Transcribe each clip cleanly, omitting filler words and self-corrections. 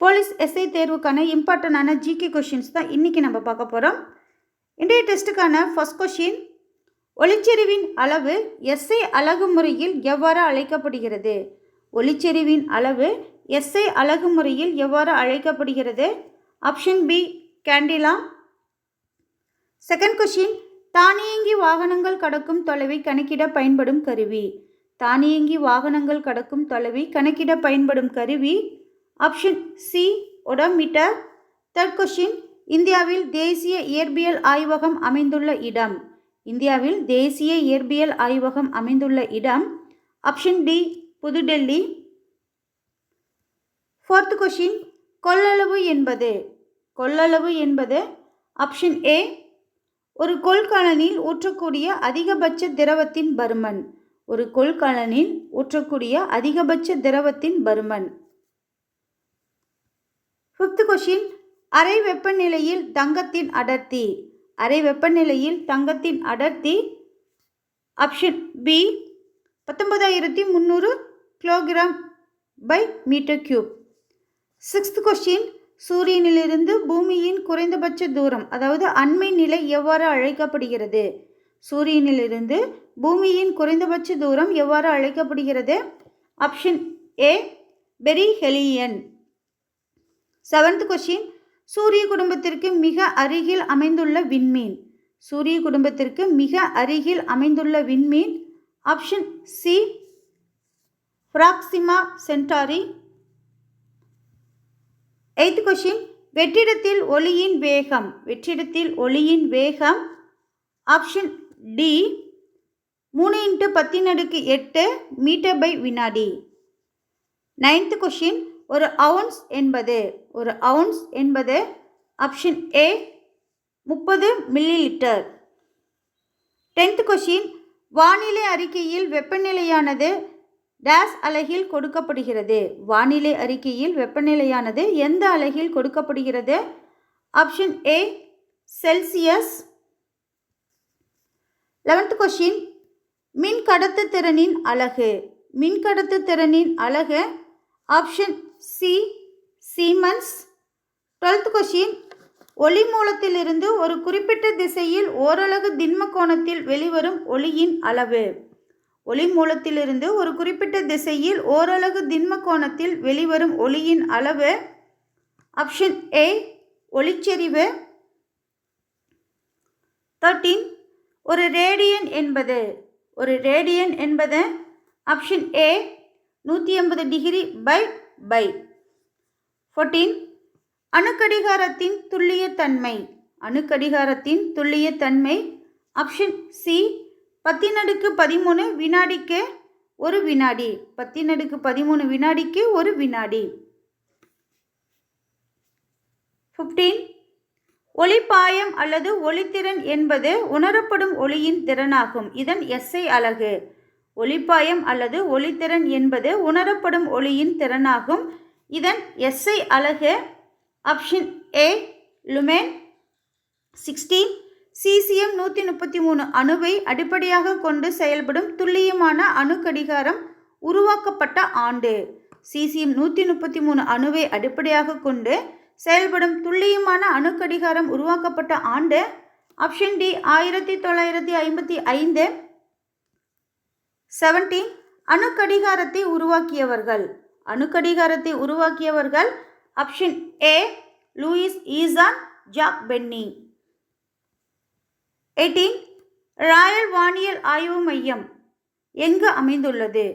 Police SI தேர்வுக்கான இம்பார்ட்டண்டான GK questions தான் இன்றைக்கி நம்ம பார்க்க போகிறோம். இன்றைய டெஸ்ட்டுக்கான ஃபர்ஸ்ட் கொஷின், ஒளிச்செறிவின் அளவு எஸ்ஐ அலகு முறையில் எவ்வாறு அழைக்கப்படுகிறது? ஒளிச்செறிவின் அளவு எஸ்ஐ அலகு முறையில் எவ்வாறு அழைக்கப்படுகிறது? Option B candela. Second question, தானியங்கி வாகனங்கள் கடக்கும் தொலைவை கணக்கிட பயன்படும் கருவி. தானியங்கி வாகனங்கள் கடக்கும் தொலைவை கணக்கிட பயன்படும் கருவி ஆப்ஷன் சி ஒடோமீட்டர். தேர்ட் கொஷின், இந்தியாவில் தேசிய இயற்பியல் ஆய்வகம் அமைந்துள்ள இடம். இந்தியாவில் தேசிய இயற்பியல் ஆய்வகம் அமைந்துள்ள இடம் ஆப்ஷன் டி புதுடெல்லி. ஃபோர்த் கொஷின், கொள்ளளவு என்பது. கொள்ளளவு என்பது ஆப்ஷன் ஏ ஒரு கொள்கலனில் ஊற்றக்கூடிய அதிகபட்ச திரவத்தின் பருமன். ஒரு கொள்கலனில் ஊற்றக்கூடிய அதிகபட்ச திரவத்தின் பருமன். ஃபிஃப்த் கொஷின், அறை வெப்பநிலையில் தங்கத்தின் அடர்த்தி. அறை வெப்பநிலையில் தங்கத்தின் அடர்த்தி option B 19,300 kilogram by metre cube. Sixth question, சூரியனிலிருந்து பூமியின் குறைந்தபட்ச தூரம் அதாவது அண்மை நிலை எவ்வாறு அழைக்கப்படுகிறது? சூரியனிலிருந்து பூமியின் குறைந்தபட்ச தூரம் எவ்வாறு அழைக்கப்படுகிறது? Option A perihelion. Seventh question, சூரிய குடும்பத்திற்கு மிக அருகில் அமைந்துள்ள விண்மீன். சூரிய குடும்பத்திற்கு மிக அருகில் அமைந்துள்ள விண்மீன் option C Proxima Centauri. Eighth question, வெற்றிடத்தில் ஒளியின் வேகம். வெற்றிடத்தில் ஒளியின் வேகம் ஆப்ஷன் டி 3 × 10⁸ மீட்டர் பை வினாடி. நைன்த் கொஷின், ஒரு அவுன்ஸ் என்பது. ஒரு அவுன்ஸ் என்பது option A 30 millilitre. Tenth question, வானிலை அறிக்கையில் வெப்பநிலையானது டேஸ் அலகில் கொடுக்கப்படுகிறது. வானிலை அறிக்கையில் வெப்பநிலையானது எந்த அலகில் கொடுக்கப்படுகிறது? Option A Celsius. 11th question, மின் கடத்து திறனின் அலகு. மின் கடத்து திறனின் அலகு option C siemens. 12th question, ஒளி மூலத்திலிருந்து ஒரு குறிப்பிட்ட திசையில் ஓரலகு திண்ம கோணத்தில் வெளிவரும் ஒளியின் அளவு. ஒளி மூலத்திலிருந்து ஒரு குறிப்பிட்ட திசையில் ஓரலகு திண்ம கோணத்தில் வெளிவரும் ஒளியின் அளவு ஆப்ஷன் ஏ ஒளிச்செறிவு. 13, ஒரு ரேடியன் என்பது. ஒரு ரேடியன் என்பது ஆப்ஷன் ஏ 180 டிகிரி பை. 14, அணுக்கடிகாரத்தின் துல்லியத்தன்மை. அணுக்கடிகாரத்தின் துல்லியத்தன்மை ஆப்ஷன் சி 10⁻13 வினாடிக்கு ஒரு வினாடி. 10⁻13 வினாடிக்கு ஒரு வினாடி. 15, ஒளிப்பாயம் அல்லது ஒளித்திறன் என்பது உணரப்படும் ஒளியின் திறனாகும். இதன் எஸ்ஐ அலகு. ஒளிப்பாயம் அல்லது ஒளித்திறன் என்பது உணரப்படும் ஒளியின் திறனாகும். இதன் எஸ்ஐ அலகு ஆப்ஷன் ஏ லுமென். 16, சீசியம் 133 அணுவை அடிப்படையாக கொண்டு செயல்படும் துல்லியமான அணுக்கடிகாரம் உருவாக்கப்பட்ட ஆண்டு. சீசியம் 133 அணுவை அடிப்படையாக கொண்டு செயல்படும் துல்லியமான அணுக்கடிகாரம் உருவாக்கப்பட்ட ஆண்டு ஆப்ஷன் டி 1955. 17, அணுக்கடிகாரத்தை உருவாக்கியவர்கள். அணுக்கடிகாரத்தை உருவாக்கியவர்கள் option A Louis Essen Jack Penny. 18, Royal வானியல் ஆய்வு மையம் எங்கு அமைந்துள்ளது?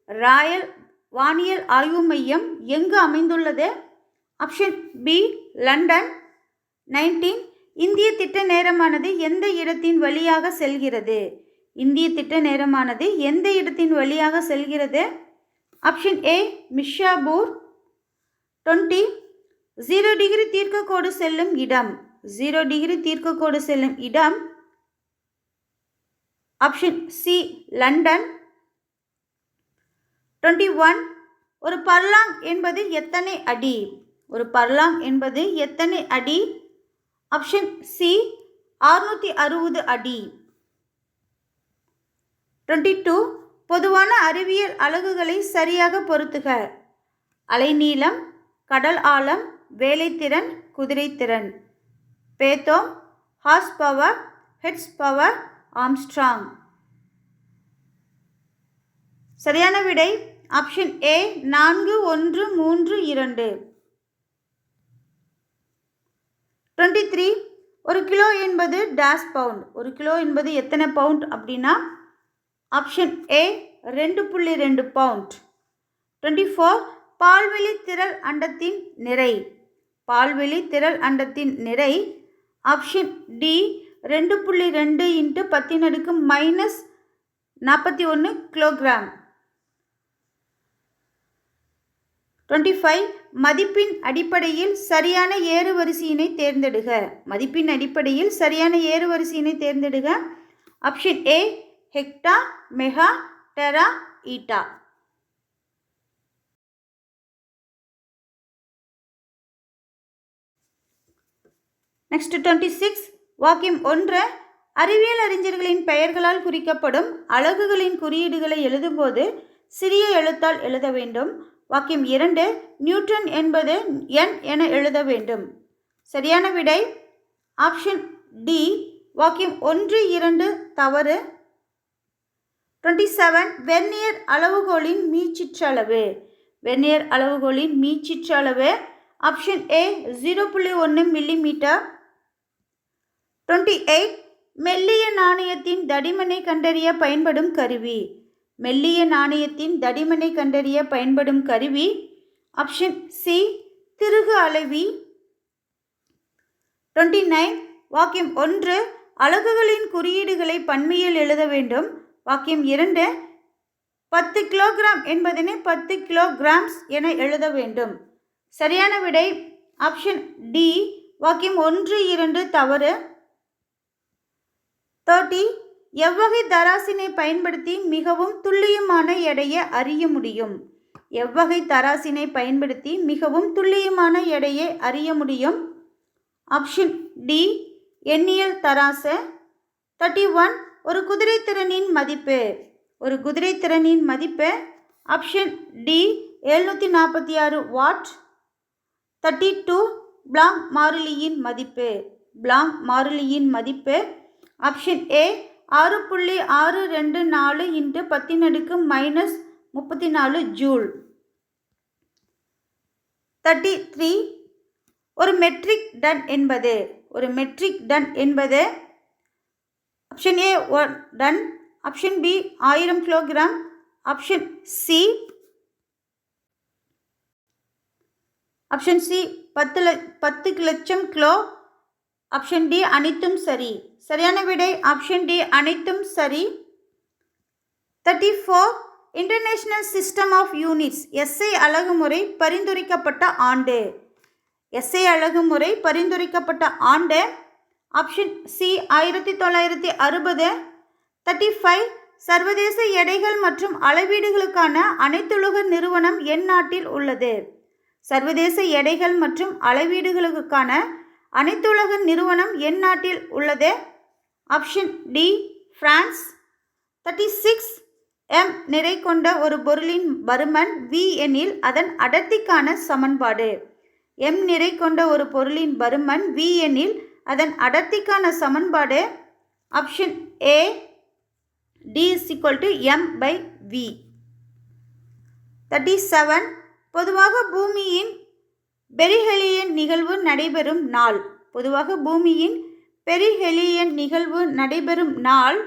ராயல் வானியல் ஆய்வு மையம் எங்கு அமைந்துள்ளது? Option B London. 19, இந்திய திட்ட நேரமானது எந்த இடத்தின் வழியாக செல்கிறது? இந்திய திட்ட நேரமானது எந்த இடத்தின் வழியாக செல்கிறது? Option A Mirzapur. 20, 0 டிகிரி தீர்க்கக்கோடு செல்லும் இடம். 0 டிகிரி தீர்க்கக்கோடு செல்லும் இடம் ஆப்ஷன் சி லண்டன். 21, ஒரு பர்லாங் என்பது எத்தனை அடி? ஒரு பர்லாங் என்பது எத்தனை அடி? ஆப்ஷன் சி 660 அடி. 22, பொதுவான அறிவியல் அலகுகளை சரியாக பொருத்துக. அலைநீளம், கடல் ஆழம், வேலைத்திறன், குதிரைத்திறன். Fathom, horse power, hertz power, Armstrong. சரியான விடை ஆப்ஷன் ஏ 4, 1, 3, 2. 23. ஒரு கிலோ என்பது டேஷ் பவுண்ட். ஒரு கிலோ என்பது எத்தனை பவுண்ட் அப்படின்னா ஆப்ஷன் ஏ 2.2 பவுண்ட். 24. பால்வெளி திரள் அண்டத்தின் நிறை. பால்வெளி திரள் அண்டத்தின் நிறை ஆப்ஷன் டி 2.2 × 10⁻41 கிலோகிராம். 25. மதிப்பின் அடிப்படையில் சரியான ஏறுவரிசையினை தேர்ந்தெடுக. மதிப்பின் அடிப்படையில் சரியான ஏறுவரிசையினை தேர்ந்தெடுக. Option A hecto, mega, tera, eta. Next 26. வாக்கியம் 1. அறிவியல் அறிஞர்களின் பெயர்களால் குறிக்கப்படும் அலகுகளின் குறியீடுகளை எழுதும்போது சிறிய எழுத்தால் எழுத வேண்டும். வாக்கியம் 2. நியூட்டன் என்பது n என எழுத வேண்டும். சரியான விடை ஆப்ஷன் டி வாக்கியம் 1, 2 தவறு. 27. வெர்னியர் அளவுகோலின் மீச்சிற்றளவு. வெர்னியர் அளவுகோலின் மீச்சிற்றளவு ஆப்ஷன் ஏ 0.1 மில்லிமீட்டர். 28. மெல்லிய நாணயத்தின் தடிமனை கண்டறிய பயன்படும் கருவி. மெல்லிய நாணயத்தின் தடிமனை கண்டறிய பயன்படும் கருவி ஆப்ஷன் சி திருகு அளவி. 29. வாக்கியம் 1. அலகுகளின் குறியீடுகளை பன்மையில் எழுத வேண்டும். வாக்கியம் 2. 10 கிலோகிராம் என்பதனை 10 கிலோகிராம்ஸ் என எழுத வேண்டும். சரியான விடை ஆப்ஷன் டி வாக்கியம் 1, 2 தவறு. 30. எவ்வகை தராசினை பயன்படுத்தி மிகவும் துல்லியமான எடையை அறிய முடியும். எவ்வகை தராசினை பயன்படுத்தி மிகவும் துல்லியமான எடையை அறிய முடியும். ஆப்ஷன் டி எண்ணியல் தராசு. 31. ஒரு குதிரைத்திறனின் மதிப்பு. ஒரு குதிரைத்திறனின் மதிப்பு ஆப்ஷன் டி 746 வாட். 32. பிளாங்க் மாறிலியின் மதிப்பு. பிளாங்க் மாறிலியின் மதிப்பு ஆப்ஷன் ஏ 6.624 × 10⁻34 ஜூல். 33. ஒரு மெட்ரிக் டன் என்பது. ஒரு மெட்ரிக் டன் என்பது option A 1 ton, option B 1000 kilogram, option C 10 லட்சம் கிலோ, ஆப்ஷன் டி அனைத்தும் சரி. சரியான விடை ஆப்ஷன் டி அனைத்தும் சரி. 34. International system of units SI அலகுமுறை பரிந்துரைக்கப்பட்ட ஆண்டு. எஸ்ஐ அலகுமுறை பரிந்துரைக்கப்பட்ட ஆண்டு ஆப்ஷன் சி 1960. 35. சர்வதேச எடைகள் மற்றும் அளவீடுகளுக்கான அனைத்துலக நிறுவனம் எந்நாட்டில் உள்ளது. சர்வதேச எடைகள் மற்றும் அளவீடுகளுக்கான அனைத்துலக நிறுவனம் எந்நாட்டில் உள்ளது. Option D France. 36. m நிறை கொண்ட ஒரு பொருளின் பருமன் v எனில் அதன் அடர்த்திக்கான சமன்பாடு. m நிறை கொண்ட ஒரு பொருளின் பருமன் v எனில் அதன் அடர்த்திக்கான சமன்பாடு ஆப்ஷன் ஏ d = m/v. 37. பொதுவாக பூமியின் பெரிஹெலியன் நிகழ்வு நடைபெறும் நாள். பொதுவாக பூமியின் பெரிஹெலியன் நிகழ்வு நடைபெறும் நாள்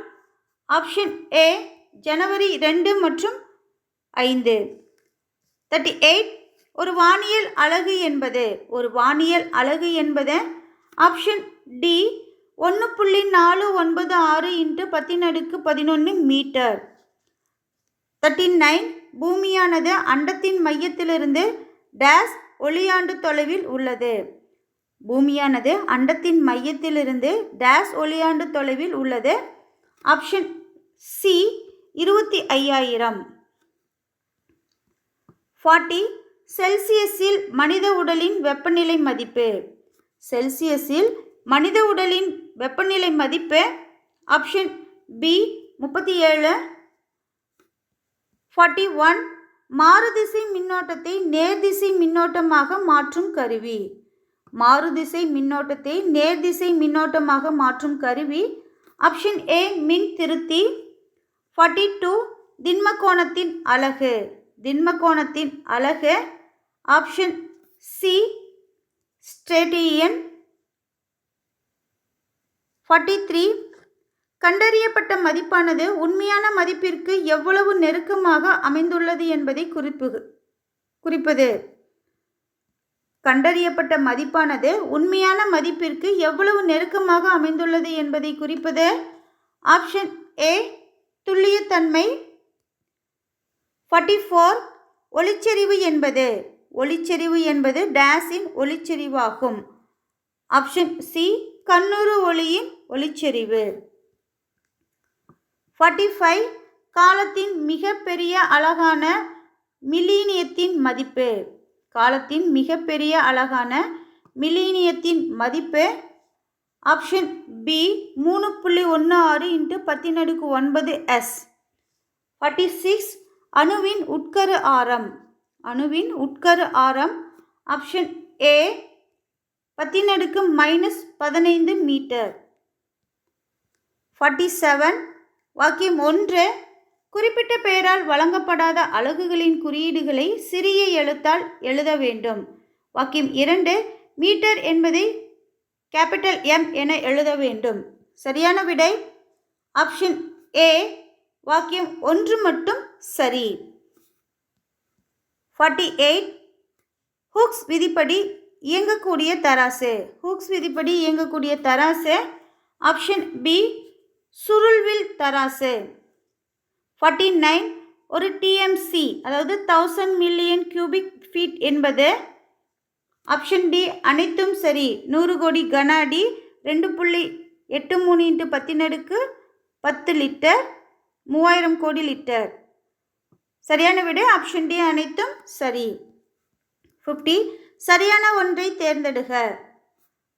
ஆப்ஷன் ஏ ஜனவரி 2 மற்றும் 5. 38. ஒரு வானியல் அலகு என்பது. ஒரு வானியல் அலகு என்பது ஆப்ஷன் டி 1.496 × 10⁻11 மீட்டர். 39. பூமியானது அண்டத்தின் மையத்திலிருந்து டேஷ் ஒளியாண்டு தொலைவில் உள்ளது. பூமியானது அண்டத்தின் மையத்திலிருந்து டேஷ் ஒளியாண்டு தொலைவில் உள்ளது. Option C 25,000. 40. செல்சியஸில் மனித உடலின் வெப்பநிலை மதிப்பு. செல்சியஸில் மனித உடலின் வெப்பநிலை மதிப்பு ஆப்ஷன் பி 37. 41. மாறுதிசை மின்னோட்டத்தை நேர்திசை மின்னோட்டமாக மாற்றும் கருவி. மாறுதிசை மின்னோட்டத்தை நேர்திசை மின்னோட்டமாக மாற்றும் கருவி. ஆப்ஷன் ஏ மின் திருத்தி. 42 திண்ம கோணத்தின் அலகு. திண்ம கோணத்தின் அலகு ஆப்ஷன் சி ஸ்டேடியன். 43 கண்டறியப்பட்ட மதிப்பானது உண்மையான மதிப்பிற்கு எவ்வளவு நெருக்கமாக அமைந்துள்ளது என்பதை குறிப்பது. கண்டறியப்பட்ட மதிப்பானது உண்மையான மதிப்பிற்கு எவ்வளவு நெருக்கமாக அமைந்துள்ளது என்பதை குறிப்பது. Option A துல்லியத்தன்மை. 44 ஒளிச்செறிவு என்பது டேஸின் ஒளிச்செறிவாகும். ஆப்ஷன் சி கண்ணுறு ஒளியின் ஒளிச்செறிவு. 45 காலத்தின் மிகப்பெரிய அலகான மில்லீனியத்தின் மதிப்பு. காலத்தின் மிகப்பெரிய அலகான மில்லீனியத்தின் மதிப்பு. Option B 3.16 × 10⁹ s. 46 அணுவின் உட்கரு ஆரம். அணுவின் உட்கரு ஆரம் ஆப்ஷன் ஏ 10⁻⁻15 மீட்டர். 47 வாக்கியம் 1 குறிப்பிட்ட பெயரால் வழங்கப்படாத அலகுகளின் குறியீடுகளை சிறிய எழுத்தால் எழுத வேண்டும். வாக்கியம் 2 மீட்டர் என்பதை கேபிட்டல் M என எழுத வேண்டும். சரியான விடை ஆப்ஷன் ஏ வாக்கியம் 1 மட்டும் சரி. 48 ஹூக்ஸ் விதிப்படி இயங்கக்கூடிய தராசு. ஹூக்ஸ் விதிப்படி இயங்கக்கூடிய தராசு ஆப்ஷன் பி சுருள்வில் தராசு. 49 ஒரு TMC அதாவது 1000 மில்லியன் கியூபிக் ஃபீட் என்பது. ஆப்ஷன் டி அனைத்தும் சரி. 100 கோடி கன அடி 2.83 × 10⁻10 லிட்டர் 3000 கோடி லிட்டர். சரியான விடை ஆப்ஷன் டி அனைத்தும் சரி. 50 சரியான ஒன்றை தேர்ந்தெடுக.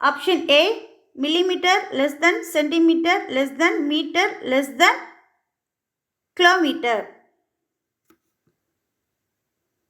Option A millimetre less than centimetre less than metre less than kilometre.